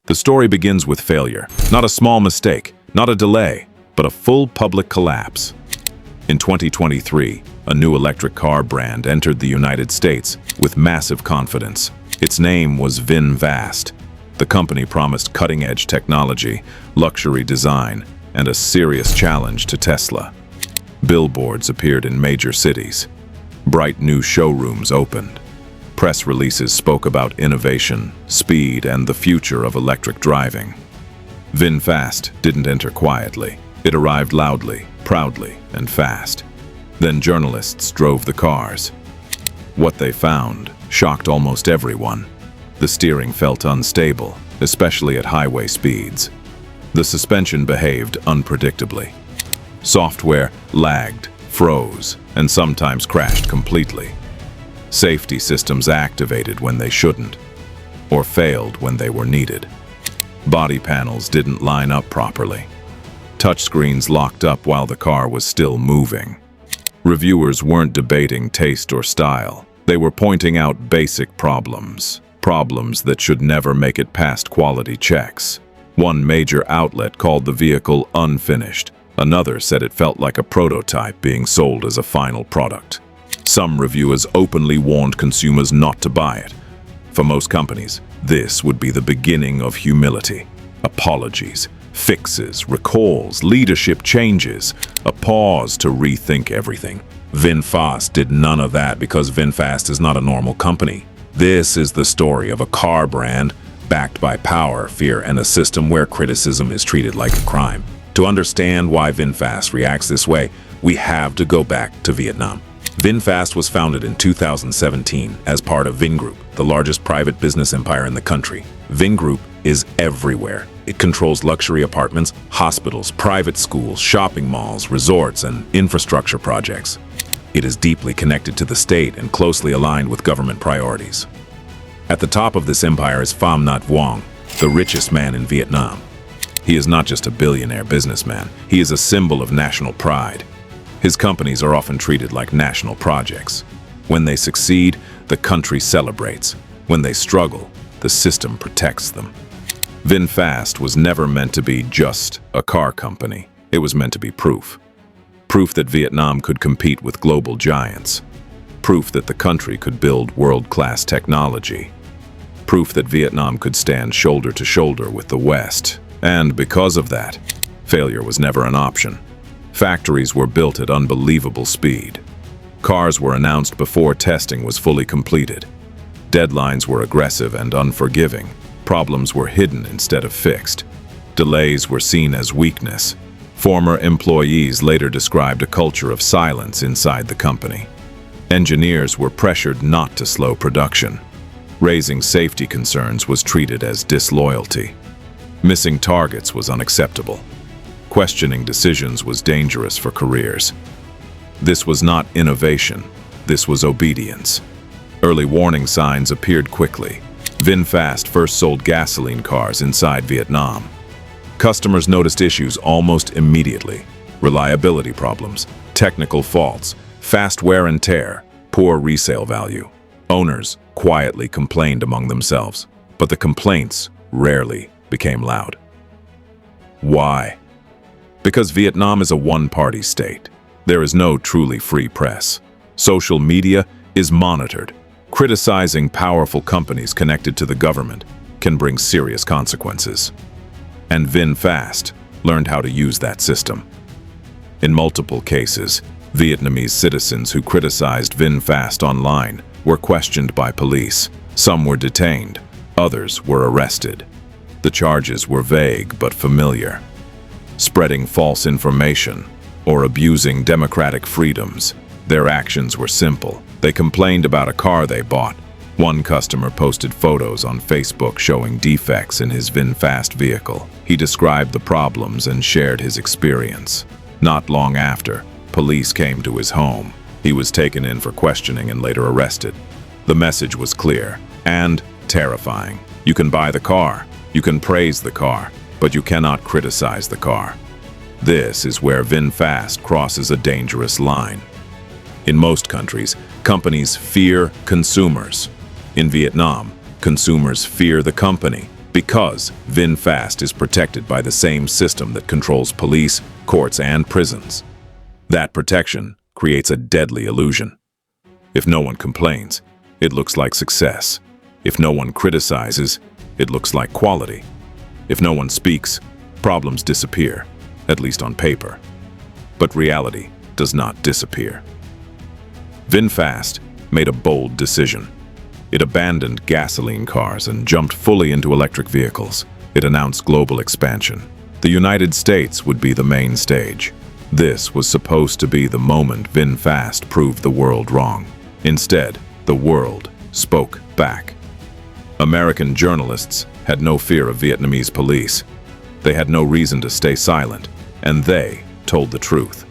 The story begins with failure. Not a small mistake, not a delay, but a full public collapse. In 2023, a new electric car brand entered the United States with massive confidence. Its name was VinFast. The company promised cutting-edge technology, luxury design, and a serious challenge to Tesla. Billboards appeared in major cities. Bright new showrooms opened. Press releases spoke about innovation, speed, and the future of electric driving. VinFast didn't enter quietly. It arrived loudly, proudly, and fast. Then journalists drove the cars. What they found shocked almost everyone. The steering felt unstable, especially at highway speeds. The suspension behaved unpredictably. Software lagged, froze, and sometimes crashed completely. Safety systems activated when they shouldn't, or failed when they were needed. Body panels didn't line up properly. Touchscreens locked up while the car was still moving. Reviewers weren't debating taste or style. They were pointing out basic problems that should never make it past quality checks. One major outlet called the vehicle unfinished. Another said it felt like a prototype being sold as a final product. Some reviewers openly warned consumers not to buy it. For most companies, this would be the beginning of humility. Apologies, fixes, recalls, leadership changes, a pause to rethink everything. VinFast did none of that because VinFast is not a normal company. This is the story of a car brand backed by power, fear, and a system where criticism is treated like a crime. To understand why VinFast reacts this way, we have to go back to Vietnam. VinFast was founded in 2017 as part of Vingroup, the largest private business empire in the country. Vingroup is everywhere. It controls luxury apartments, hospitals, private schools, shopping malls, resorts, and infrastructure projects. It is deeply connected to the state and closely aligned with government priorities. At the top of this empire is Pham Nhat Vuong, the richest man in Vietnam. He is not just a billionaire businessman, he is a symbol of national pride. His companies are often treated like national projects. When they succeed, the country celebrates. When they struggle, the system protects them. VinFast was never meant to be just a car company. It was meant to be proof. Proof that Vietnam could compete with global giants. Proof that the country could build world-class technology. Proof that Vietnam could stand shoulder to shoulder with the West. And because of that, failure was never an option. Factories were built at unbelievable speed. Cars were announced before testing was fully completed. Deadlines were aggressive and unforgiving. Problems were hidden instead of fixed. Delays were seen as weakness. Former employees later described a culture of silence inside the company. Engineers were pressured not to slow production. Raising safety concerns was treated as disloyalty. Missing targets was unacceptable. Questioning decisions was dangerous for careers. This was not innovation. This was obedience. Early warning signs appeared quickly. VinFast first sold gasoline cars inside Vietnam. Customers noticed issues almost immediately. Reliability problems, technical faults, fast wear and tear, poor resale value. Owners quietly complained among themselves, but the complaints rarely became loud. Why? Because Vietnam is a one-party state. There is no truly free press. Social media is monitored. Criticizing powerful companies connected to the government can bring serious consequences. And VinFast learned how to use that system. In multiple cases, Vietnamese citizens who criticized VinFast online were questioned by police. Some were detained, others were arrested. The charges were vague but familiar. Spreading false information or abusing democratic freedoms. Their actions were simple. They complained about a car they bought. One customer posted photos on Facebook showing defects in his VinFast vehicle. He described the problems and shared his experience. Not long after, police came to his home. He was taken in for questioning and later arrested. The message was clear and terrifying. You can buy the car, you can praise the car, but you cannot criticize the car. This is where VinFast crosses a dangerous line. In most countries, companies fear consumers. In Vietnam, consumers fear the company Because VinFast is protected by the same system that controls police, courts, and prisons. That protection creates a deadly illusion. If no one complains, it looks like success. If no one criticizes, it looks like quality. If no one speaks, problems disappear, at least on paper. But reality does not disappear. VinFast made a bold decision. It abandoned gasoline cars and jumped fully into electric vehicles. It announced global expansion. The United States would be the main stage. This was supposed to be the moment VinFast proved the world wrong. Instead, the world spoke back. American journalists had no fear of Vietnamese police. They had no reason to stay silent, and they told the truth.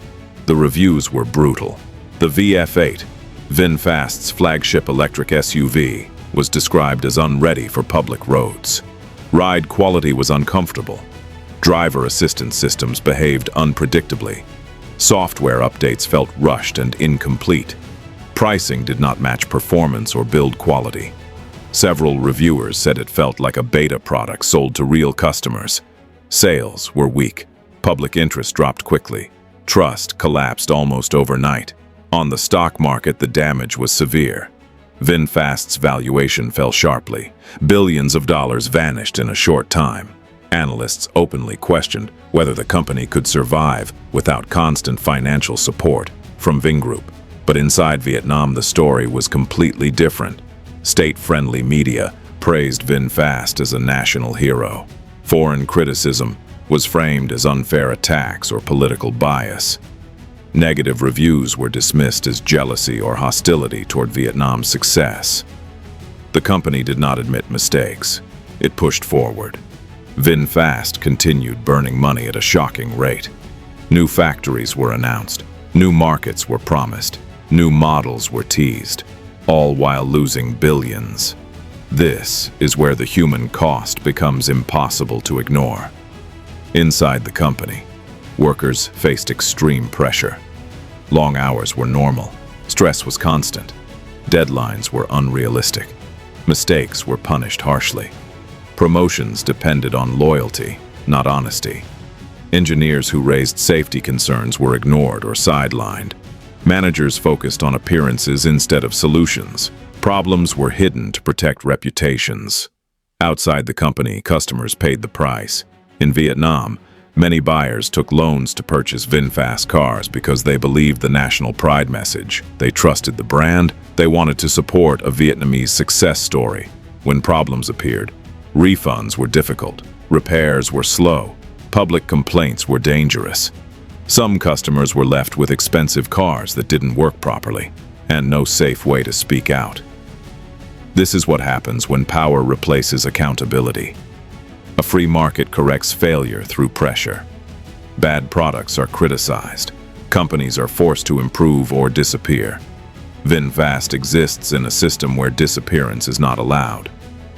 The reviews were brutal. The VF8, VinFast's flagship electric SUV, was described as unready for public roads. Ride quality was uncomfortable. Driver assistance systems behaved unpredictably. Software updates felt rushed and incomplete. Pricing did not match performance or build quality. Several reviewers said it felt like a beta product sold to real customers. Sales were weak. Public interest dropped quickly. Trust collapsed almost overnight. On the stock market, the damage was severe. VinFast's valuation fell sharply. Billions of dollars vanished in a short time. Analysts openly questioned whether the company could survive without constant financial support from Vingroup. But inside Vietnam, the story was completely different. State-friendly media praised VinFast as a national hero. Foreign criticism was framed as unfair attacks or political bias. Negative reviews were dismissed as jealousy or hostility toward Vietnam's success. The company did not admit mistakes. It pushed forward. VinFast continued burning money at a shocking rate. New factories were announced. New markets were promised. New models were teased, all while losing billions. This is where the human cost becomes impossible to ignore. Inside the company, workers faced extreme pressure. Long hours were normal. Stress was constant. Deadlines were unrealistic. Mistakes were punished harshly. Promotions depended on loyalty, not honesty. Engineers who raised safety concerns were ignored or sidelined. Managers focused on appearances instead of solutions. Problems were hidden to protect reputations. Outside the company, customers paid the price. In Vietnam, many buyers took loans to purchase VinFast cars because they believed the national pride message. They trusted the brand. They wanted to support a Vietnamese success story. When problems appeared, refunds were difficult. Repairs were slow. Public complaints were dangerous. Some customers were left with expensive cars that didn't work properly, and no safe way to speak out. This is what happens when power replaces accountability. A free market corrects failure through pressure. Bad products are criticized. Companies are forced to improve or disappear. VinFast exists in a system where disappearance is not allowed,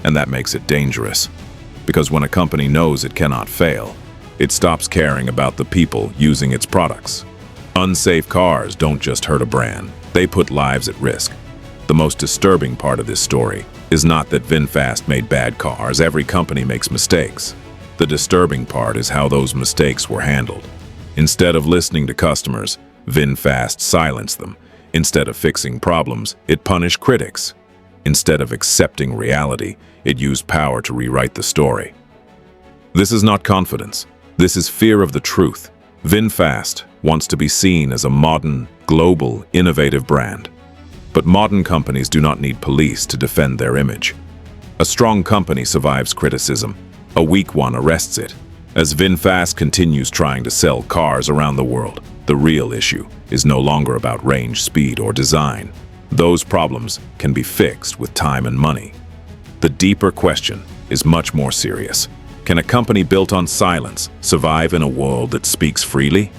and that makes it dangerous. Because when a company knows it cannot fail, it stops caring about the people using its products. Unsafe cars don't just hurt a brand, they put lives at risk. The most disturbing part of this story is not that VinFast made bad cars. Every company makes mistakes. The disturbing part is how those mistakes were handled. Instead of listening to customers, VinFast silenced them. Instead of fixing problems, it punished critics. Instead of accepting reality, it used power to rewrite the story. This is not confidence. This is fear of the truth. VinFast wants to be seen as a modern, global, innovative brand. But modern companies do not need police to defend their image. A strong company survives criticism. A weak one arrests it. As VinFast continues trying to sell cars around the world, the real issue is no longer about range, speed, or design. Those problems can be fixed with time and money. The deeper question is much more serious. Can a company built on silence survive in a world that speaks freely?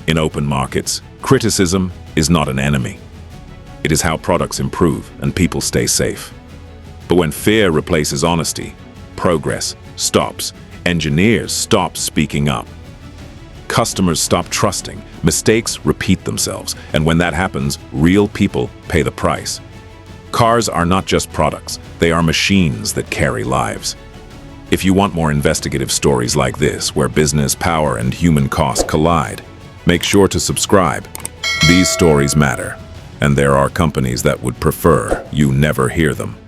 In open markets, criticism is not an enemy. It is how products improve and people stay safe. But when fear replaces honesty, progress stops. Engineers stop speaking up. Customers stop trusting. Mistakes repeat themselves. And when that happens, real people pay the price. Cars are not just products. They are machines that carry lives. If you want more investigative stories like this, where business, power, and human cost collide, make sure to subscribe. These stories matter, and there are companies that would prefer you never hear them.